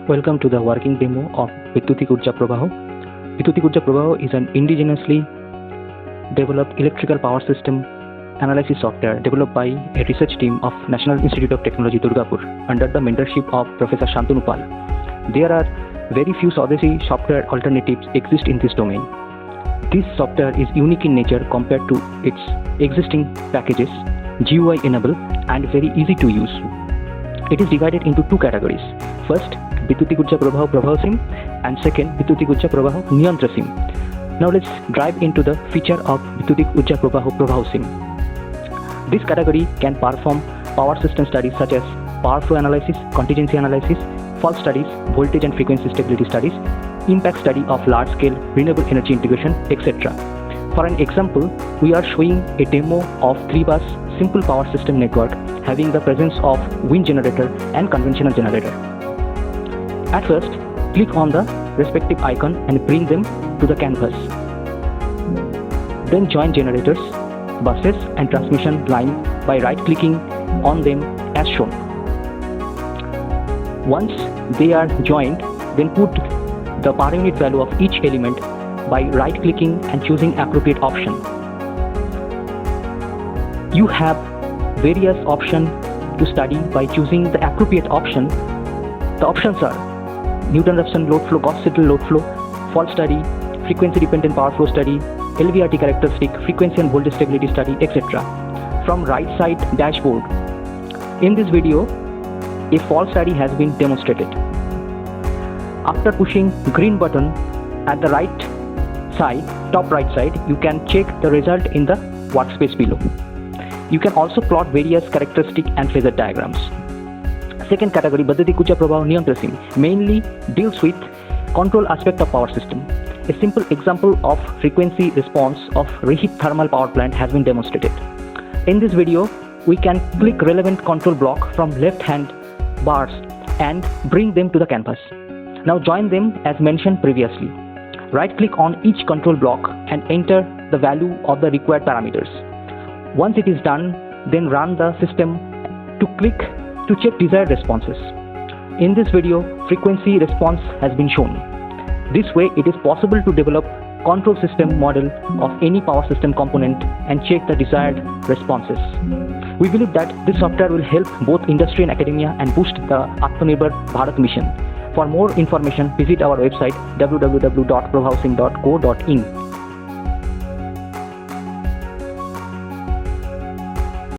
Welcome to the working demo of Vidyutik Urja Prabaha. Vidyutik Urja Prabaha is an indigenously developed electrical power system analysis software developed by a research team of National Institute of Technology, Durgapur, under the mentorship of Professor Shantanu Pal. There are very few Swadeshi software alternatives exist in this domain. This software is unique in nature compared to its existing packages, GUI enabled and very easy to use. It is divided into two categories. First, Vidyutik Urja Prabaha PravahaSim, and second, Vidyutik Urja Prabaha NiyantraSim. Now let's dive into the feature of Vidyutik Urja Prabaha PravahaSim. This category can perform power system studies such as power flow analysis, contingency analysis, fault studies, voltage and frequency stability studies, impact study of large-scale renewable energy integration, etc. For an example, we are showing a demo of 3-bus simple power system network having the presence of wind generator and conventional generator. At first, click on the respective icon and bring them to the canvas. Then join generators, buses and transmission line by right-clicking on them as shown. Once they are joined, then put the per unit value of each element by right-clicking and choosing appropriate option. You have various options to study by choosing the appropriate option. The options are NiyantraSim load flow, Gauss-Seidel load flow, fault study, frequency dependent power flow study, lvrt characteristic, frequency and voltage stability study, etc. From right side dashboard. In this video, a fault study has been demonstrated. After pushing green button at the right side, top right side, you can check the result in the workspace below. You can also plot various characteristic and phasor diagrams. Second category, Vidyutik Urja Prabaha NiyantraSim, mainly deals with control aspect of power system. A simple example of frequency response of reheat thermal power plant has been demonstrated. In this video, we can click relevant control block from left hand bars and bring them to the canvas. Now join them as mentioned previously. Right click on each control block and enter the value of the required parameters. Once it is done, then run the system to check desired responses. In this video, frequency response has been shown. This way, it is possible to develop control system model of any power system component and check the desired responses. We believe that this software will help both industry and academia and boost the Atmanirbhar Bharat mission. For more information, visit our website www.pravahasim.co.in.